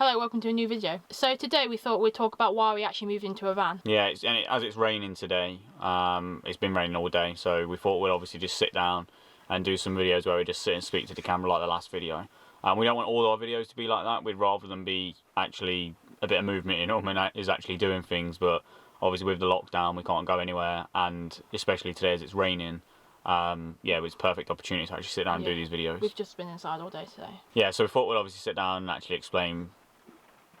Hello, welcome to a new video. So today we thought we'd talk about why we actually moved into a van. Yeah, as it's raining today, it's been raining all day, so we thought we'd obviously just sit down and do some videos where we just sit and speak to the camera like the last video. We don't want all our videos to be like that. We'd rather them be actually a bit of movement in them and is actually doing things, but obviously with the lockdown we can't go anywhere, and especially today as it's raining, yeah, it was a perfect opportunity to actually sit down and do these videos. We've just been inside all day today. Yeah, so we thought we'd obviously sit down and actually explain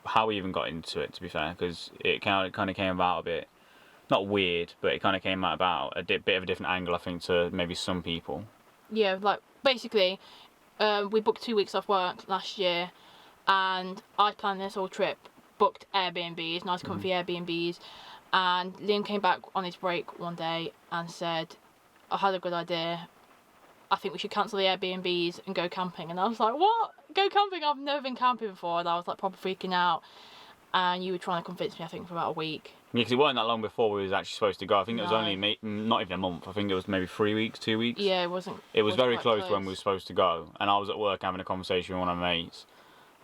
how we even got into it, to be fair, because it kind of came about a bit, not weird, but it kind of came out about a bit of a different angle, I think, to maybe some people. Yeah, like basically we booked 2 weeks off work last year, and I planned this whole trip, booked Airbnbs, nice comfy Airbnbs, and Liam came back on his break one day and said, I had a good idea, I think we should cancel the Airbnbs and go camping. And I was like, what? Go camping? I've never been camping before. And I was like proper freaking out. And you were trying to convince me, I think, for about a week. Yeah, because it wasn't that long before we was actually supposed to go. I think it was only not even a month. I think it was maybe 3 weeks, 2 weeks. Yeah, it wasn't. It was very close to when we were supposed to go. And I was at work having a conversation with one of my mates.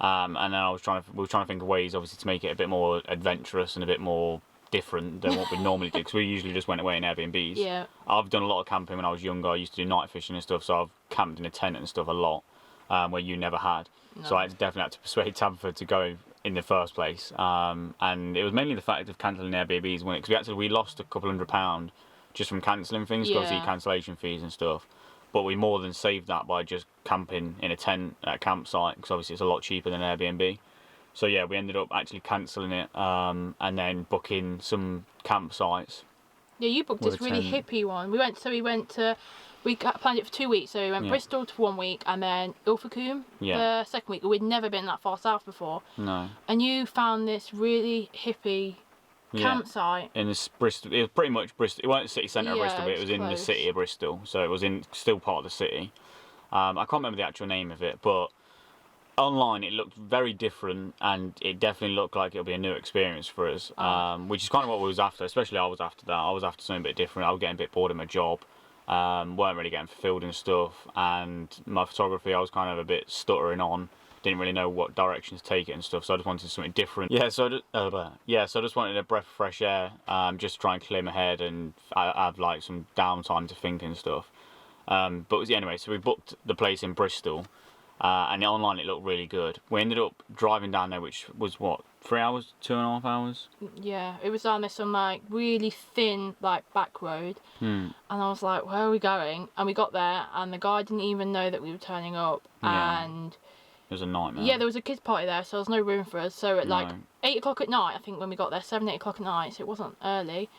And then we were trying to think of ways, obviously, to make it a bit more adventurous and a bit more different than what we normally do, because we usually just went away in Airbnbs. Yeah. I've done a lot of camping when I was younger. I used to do night fishing and stuff, so I've camped in a tent and stuff a lot, where you never had. No. So I definitely had to persuade Tabitha to go in the first place. And it was mainly the fact of cancelling Airbnbs, because we lost a couple £100 just from cancelling things, because of the cancellation fees and stuff. But we more than saved that by just camping in a tent at a campsite, because obviously it's a lot cheaper than Airbnb. So yeah, we ended up actually cancelling it, and then booking some campsites. Yeah, you booked this really hippie one. We planned it for 2 weeks. So we went Bristol for 1 week, and then Ilfracombe the second week. We'd never been that far south before. No. And you found this really hippie campsite. In this Bristol, it was pretty much Bristol. It wasn't the city centre of Bristol, but it was in the city of Bristol. So it was still part of the city. I can't remember the actual name of it, but online it looked very different, and it definitely looked like it'll be a new experience for us, which is kind of what we was after. Especially I was after that. I was after something a bit different. I was getting a bit bored of my job, weren't really getting fulfilled and stuff, and my photography I was kind of a bit stuttering on, didn't really know what direction to take it and stuff, so I just wanted something different. So I just wanted a breath of fresh air, just to try and clear my head and have like some downtime to think and stuff. But anyway, so we booked the place in Bristol. And online it looked really good. We ended up driving down there, which was what, 3 hours, 2.5 hours? Yeah, it was down this some like really thin like back road, and I was like, where are we going? And we got there, and the guy didn't even know that we were turning up, and it was a nightmare. Yeah, there was a kids party there, so there was no room for us. So at like 8 o'clock at night, I think when we got there, 7, 8 o'clock at night, so it wasn't early.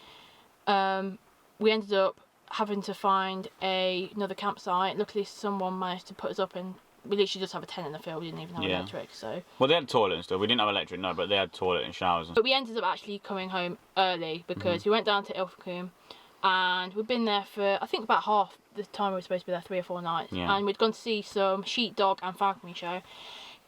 We ended up having to find another campsite. Luckily, someone managed to put us up in. We literally just have a tent in the field. We didn't even have electric, so. Well, they had a toilet and stuff. We didn't have electric, no, but they had toilet and showers. But we ended up actually coming home early, because we went down to Ilfracombe, and we'd been there for, I think, about half the time we were supposed to be there, 3 or 4 nights. Yeah. And we'd gone to see some sheepdog and falconry show.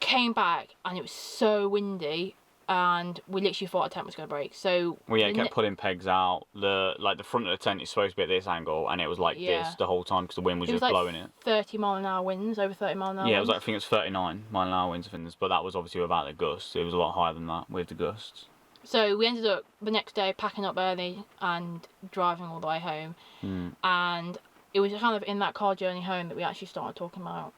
Came back, and it was so windy, and we literally thought our tent was going to break. So it kept pulling pegs out. The front of the tent is supposed to be at this angle, and it was like this the whole time because the wind was just blowing it. 30 mile an hour winds, over 30 mile an hour. Yeah, it was like, I think it was 39 mile an hour winds, but that was obviously without the gusts. It was a lot higher than that with the gusts. So we ended up the next day packing up early and driving all the way home, and it was kind of in that car journey home that we actually started talking about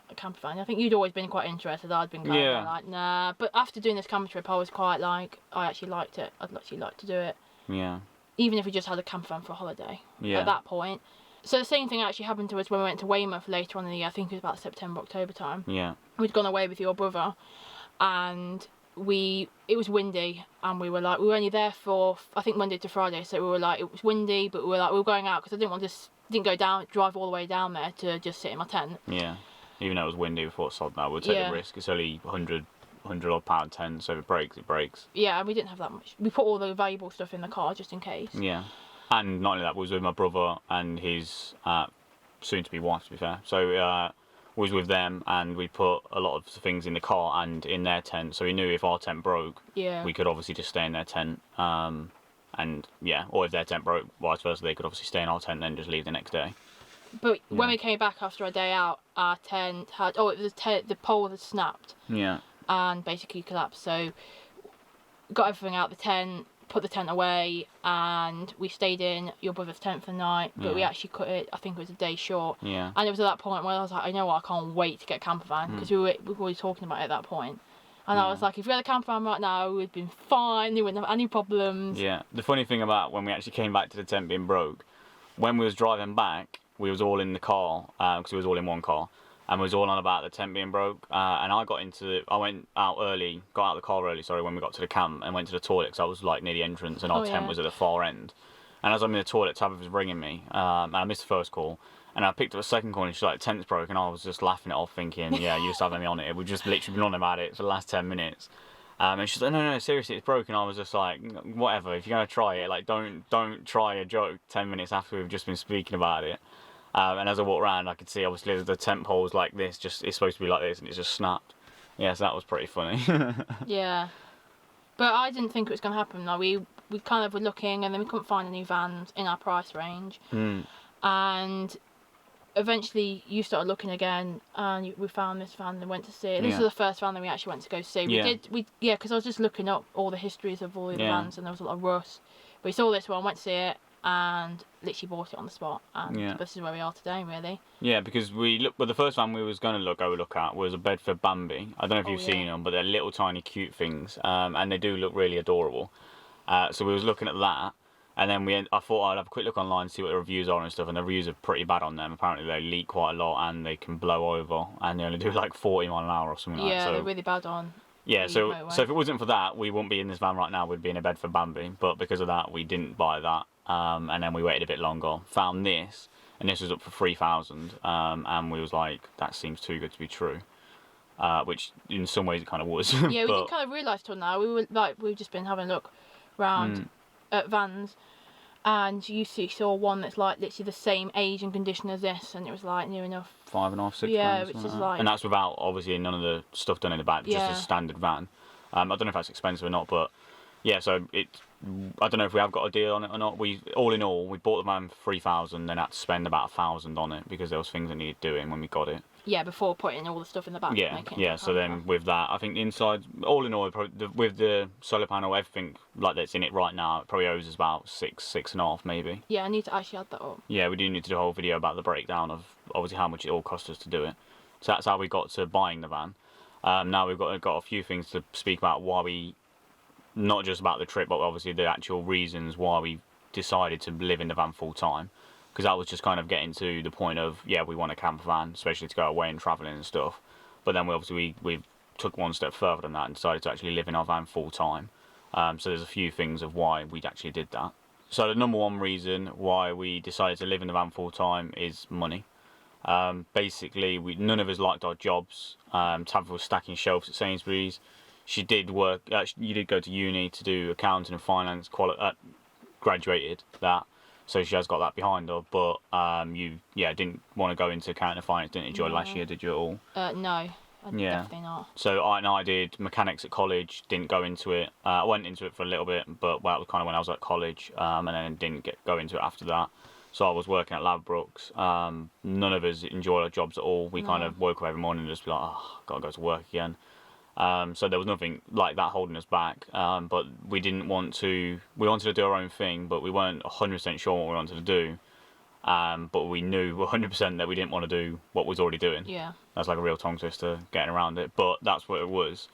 a campervan. I think you'd always been quite interested. I'd been kind of like, nah. But after doing this camper trip, I was quite like, I actually liked it. I'd actually like to do it. Yeah. Even if we just had a campervan for a holiday. Yeah. At that point. So the same thing actually happened to us when we went to Weymouth later on in the year. I think it was about September, October time. Yeah. We'd gone away with your brother, and it was windy, and we were only there for, I think, Monday to Friday. So we were like, it was windy, but we were going out because I didn't want to drive all the way down there to just sit in my tent. Yeah. Even though it was windy, we thought, sod that, we'll take the risk. It's only 100 odd pound tent, so if it breaks, it breaks. Yeah, and we didn't have that much. We put all the valuable stuff in the car just in case. Yeah. And not only that, we was with my brother and his soon-to-be wife, to be fair. So we was with them, and we put a lot of things in the car and in their tent, so we knew if our tent broke, we could obviously just stay in their tent. Or if their tent broke, vice versa, they could obviously stay in our tent and then just leave the next day. But when we came back after a day out, our tent had, the pole had snapped. Yeah. and basically collapsed. So got everything out the tent, put the tent away, and we stayed in your brother's tent for the night, but we actually cut it, I think it was a day short. Yeah. And it was at that point where I was like, I know what, I can't wait to get a campervan, because we were already talking about it at that point. And I was like, if we had a campervan right now, we'd been fine, we wouldn't have any problems. Yeah. The funny thing about when we actually came back to the tent being broke, when we was driving back, we was all in the car, because we was all in one car, and we was all on about the tent being broke, and I went out early, got out of the car early, sorry, when we got to the camp, and went to the toilet, because I was like near the entrance, and our tent was at the far end. And as I'm in the toilet, Tabitha was ringing me, and I missed the first call, and I picked up a second call, and she's like, the tent's broke, and I was just laughing it off, thinking, yeah, you just having me on it. We've just literally been on about it for the last 10 minutes. And she's like, no, seriously, it's broken. I was just like, whatever, if you're going to try it, like, don't try a joke 10 minutes after we've just been speaking about it. And as I walked around, I could see, obviously, the tent pole's like this, it's supposed to be like this, and it's just snapped. Yeah, so that was pretty funny. Yeah. But I didn't think it was going to happen. Like, we kind of were looking, and then we couldn't find any vans in our price range. And eventually you started looking again, and we found this van and went to see it. This was the first van that we actually went to go see. Because I was just looking up all the histories of all the vans, and there was a lot of rust. But we saw this one, went to see it, and literally bought it on the spot. And this is where we are today, really. Yeah, because the first van we was going to go look at was a Bedford Bambi. I don't know if you've seen them, but they're little tiny cute things, and they do look really adorable. So we was looking at that. And then I thought I'd have a quick look online and see what the reviews are and stuff, and the reviews are pretty bad on them. Apparently they leak quite a lot, and they can blow over, and they only do like 40 miles an hour or something like that. Yeah, they're really bad on. Yeah, so if it wasn't for that, we wouldn't be in this van right now, we'd be in a Bedford Bambi. But because of that, we didn't buy that, and then we waited a bit longer, found this, and this was up for 3,000, and we was like, that seems too good to be true. Which in some ways it kind of was. Yeah, we didn't kind of realise till now. We've just been having a look round at vans, and you saw one that's like literally the same age and condition as this, and it was like near enough 5.5, 6 yeah, grand, which is like, and that's without obviously none of the stuff done in the back, just a standard van. I don't know if that's expensive or not, but yeah, so I don't know if we have got a deal on it or not. All in all, we bought the van for 3,000, then had to spend about 1,000 on it because there was things that needed doing when we got it. Yeah, before putting all the stuff in the back. Yeah. So then with that, I think the inside, all in all, with the solar panel, everything like that's in it right now, it probably owes us about 6.5 maybe. Yeah, I need to actually add that up. Yeah, we do need to do a whole video about the breakdown of obviously how much it all cost us to do it. So that's how we got to buying the van. Now we've got a few things to speak about why we, not just about the trip, but obviously the actual reasons why we decided to live in the van full time. Because that was just kind of getting to the point of, yeah, we want a camper van, especially to go away and travelling and stuff. But then we took one step further than that and decided to actually live in our van full time. So there's a few things of why we actually did that. So the number one reason why we decided to live in the van full time is money. Basically, none of us liked our jobs. Tabitha was stacking shelves at Sainsbury's. She did work. You did go to uni to do accounting and finance. Graduated that. So she has got that behind her, but you didn't want to go into accounting and finance, didn't enjoy last year, did you at all? No, definitely not. So I did mechanics at college, didn't go into it. I went into it for a little bit, but that was kind of when I was at college, and then didn't go into it after that. So I was working at Ladbrokes. None of us enjoyed our jobs at all. We kind of woke up every morning and just be like, oh, gotta go to work again. So there was nothing like that holding us back, but we wanted to do our own thing, but we weren't 100% sure what we wanted to do, but we knew 100% that we didn't want to do what we was already doing. Yeah. That's like a real tongue twister getting around it, but that's what it was.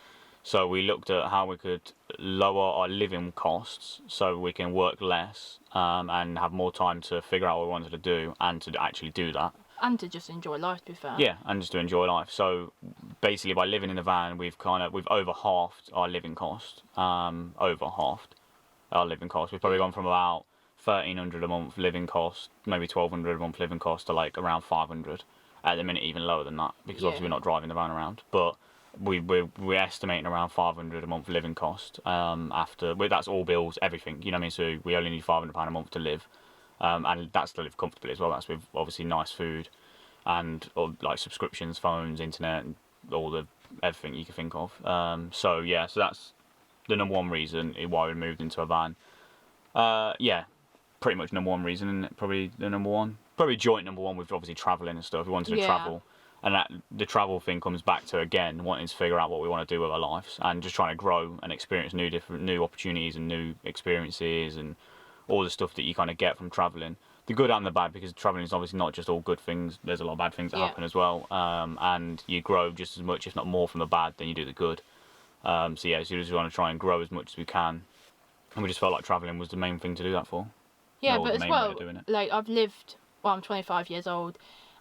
So we looked at how we could lower our living costs so we can work less, and have more time to figure out what we wanted to do and to actually do that. And to just enjoy life, to be fair. Yeah, and just to enjoy life. So basically, by living in the van, we've over halved our living cost. We've probably gone from about 1,300 a month living cost, maybe 1,200 a month living cost, to like around 500. At the minute, even lower than that, because obviously we're not driving the van around. But we're estimating around 500 a month living cost. That's all bills, everything. You know what I mean? So we only need £500 a month to live. And that's to live comfortably as well. That's with obviously nice food and like subscriptions, phones, internet, and everything you can think of. So that's the number one reason why we moved into a van. Pretty much number one reason, isn't it? Probably the number one. Probably joint number one with obviously travelling and stuff. We wanted to travel. And that the travel thing comes back to, again, wanting to figure out what we want to do with our lives and just trying to grow and experience new opportunities and new experiences and all the stuff that you kind of get from traveling. The good and the bad, because traveling is obviously not just all good things. There's a lot of bad things that happen as well. And you grow just as much, if not more, from the bad than you do the good. So you just want to try and grow as much as we can. And we just felt like traveling was the main thing to do that for. Yeah, but as well, like I'm 25 years old,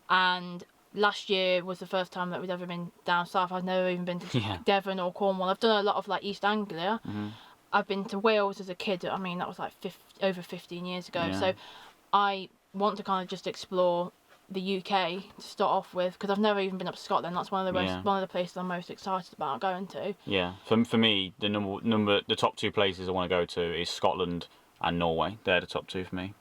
and last year was the first time that we'd ever been down south. I've never even been to Devon or Cornwall. I've done a lot of like East Anglia. I've been to Wales as a kid. I mean, that was like over 15 years ago. So I want to kind of just explore the UK to start off with, because I've never even been up to Scotland. That's one of the places I'm most excited about going to. Yeah, for me, the top two places I want to go to is Scotland and Norway. They're the top two for me.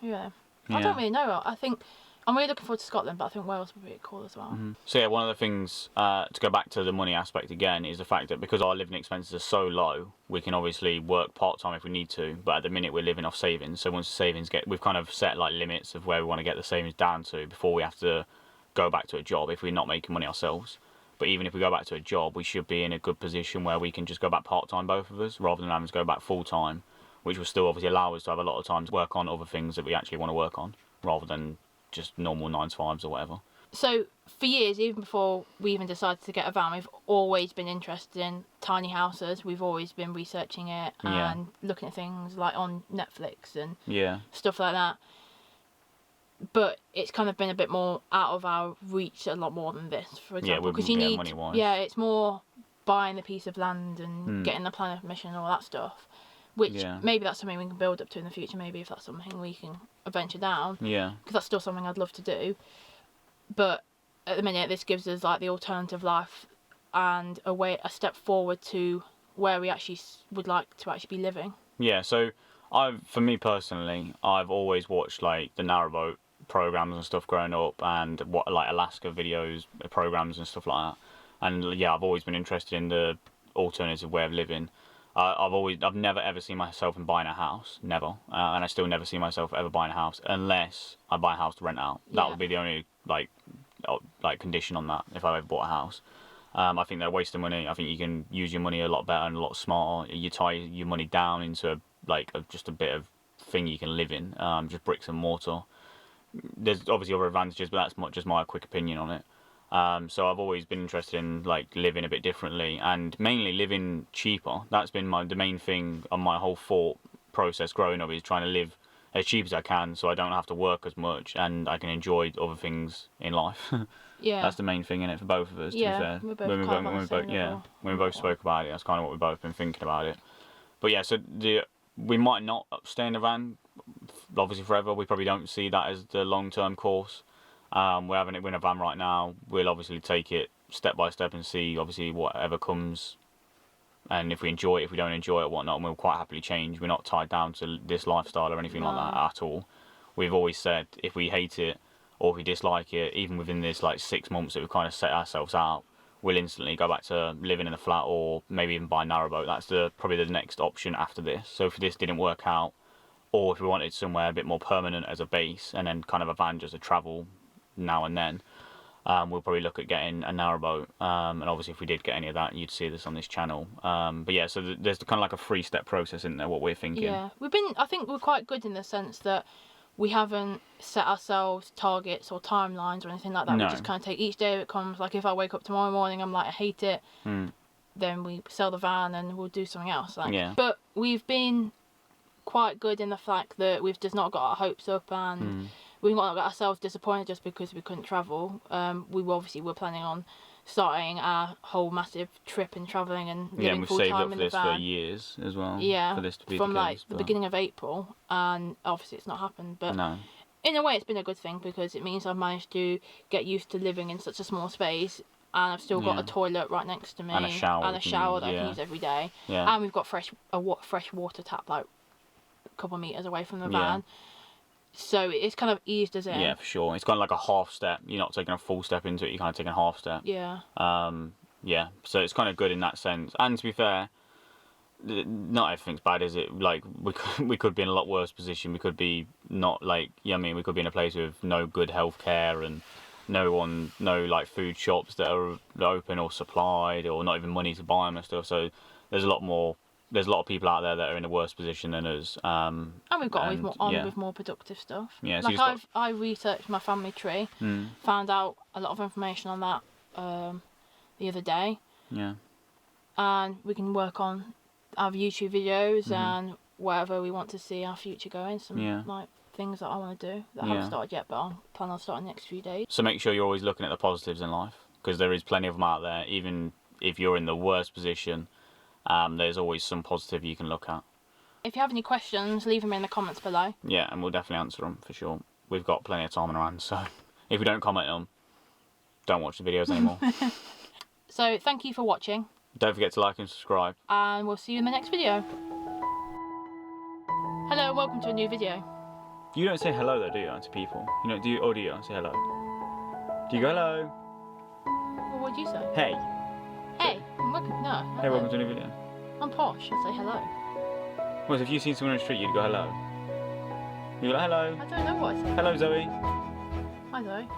Yeah. I don't really know. I think I'm really looking forward to Scotland, but I think Wales would be cool as well. So yeah, one of the things, to go back to the money aspect again, is the fact that because our living expenses are so low, we can obviously work part-time if we need to, but at the minute we're living off savings. So once the savings we've kind of set like limits of where we want to get the savings down to before we have to go back to a job if we're not making money ourselves. But even if we go back to a job, we should be in a good position where we can just go back part-time, both of us, rather than having to go back full-time, which will still obviously allow us to have a lot of time to work on other things that we actually want to work on, rather than just normal 9-to-5s or whatever. So for years, even before we even decided to get a van, we've always been interested in tiny houses. We've always been researching it and looking at things like on Netflix and stuff like that. But it's kind of been a bit more out of our reach, a lot more than this, for example. Because you need, money-wise. It's more buying the piece of land and getting the planning permission and all that stuff. Which maybe that's something we can build up to in the future. Maybe if that's something we can venture down. Yeah. Because that's still something I'd love to do. But at the minute, this gives us like the alternative life and a step forward to where we actually would like to actually be living. Yeah. So for me personally, I've always watched like the narrowboat programs and stuff growing up, and what like Alaska videos, programs and stuff like that. And I've always been interested in the alternative way of living. I've never ever seen myself in buying a house, never, and I still never see myself ever buying a house unless I buy a house to rent out. That would be the only like condition on that if I ever bought a house. I think they're a waste of money. I think you can use your money a lot better and a lot smarter. You tie your money down into just a bit of thing you can live in, just bricks and mortar. There's obviously other advantages, but that's just my quick opinion on it. So I've always been interested in like living a bit differently and mainly living cheaper. That's been the main thing on my whole thought process growing up, is trying to live as cheap as I can so I don't have to work as much and I can enjoy other things in life. That's the main thing in it for both of us, to be fair. When we both spoke about it, that's kind of what we've both been thinking about it. But so we might not stay in a van obviously forever. We probably don't see that as the long-term course. We're having it in a van right now. We'll obviously take it step by step and see obviously whatever comes, and if we enjoy it, if we don't enjoy it, whatnot, and we'll quite happily change. We're not tied down to this lifestyle or anything like that at all. We've always said if we hate it or if we dislike it, even within this like 6 months that we've kind of set ourselves out, we'll instantly go back to living in a flat or maybe even buy a narrowboat. That's probably the next option after this. So if this didn't work out, or if we wanted somewhere a bit more permanent as a base and then kind of a van just to travel now and then, we'll probably look at getting a narrowboat, and obviously if we did get any of that, you'd see this on this channel. But so there's kind of like a 3-step process in there, what we're thinking. I think we're quite good in the sense that we haven't set ourselves targets or timelines or anything like that. We just kind of take each day it comes. Like if I wake up tomorrow morning, I'm like, I hate it, then we sell the van and we'll do something else. But we've been quite good in the fact that we've just not got our hopes up and we've not got ourselves disappointed just because we couldn't travel. We were planning on starting our whole massive trip and travelling and living full time in the van. Yeah, we've saved up for this for years as well. Yeah, for this to be from the beginning of April, and obviously it's not happened. But in a way, it's been a good thing because it means I've managed to get used to living in such a small space, and I've still got a toilet right next to me and a shower that I can use every day. Yeah. And we've got fresh water tap like a couple of metres away from the van. So it's kind of eased us in. Yeah, for sure. It's kind of like a half step. You're not taking a full step into it, you're kind of taking a half step. Yeah. So it's kind of good in that sense. And to be fair, not everything's bad, is it? Like, we could be in a lot worse position. We could be not like, we could be in a place with no good healthcare and no like food shops that are open or supplied, or not even money to buy them and stuff. So there's a lot of people out there that are in a worse position than us. And we've got with more productive stuff. Yeah, so like I researched my family tree, found out a lot of information on that the other day. Yeah. And we can work on our YouTube videos and wherever we want to see our future going. Some like things that I want to do that I haven't started yet, but I'll plan on starting the next few days. So make sure you're always looking at the positives in life, because there is plenty of them out there. Even if you're in the worst position, there's always some positive you can look at. If you have any questions, leave them in the comments below. Yeah, and we'll definitely answer them for sure. We've got plenty of time on our hands, so if we don't comment on them, don't watch the videos anymore. So thank you for watching. Don't forget to like and subscribe. And we'll see you in the next video. Hello and welcome to a new video. You don't say hello though, do you, to people? You know, do you say hello? Do you go hello? Well, what do you say? Hey. Hey, welcome. No. Hello. Hey, welcome to a new video. I'm posh. I say hello. Well, if you've seen someone on the street, you'd go hello. You go hello. I don't know what I say. Hello, Zoe. Hi, Zoe.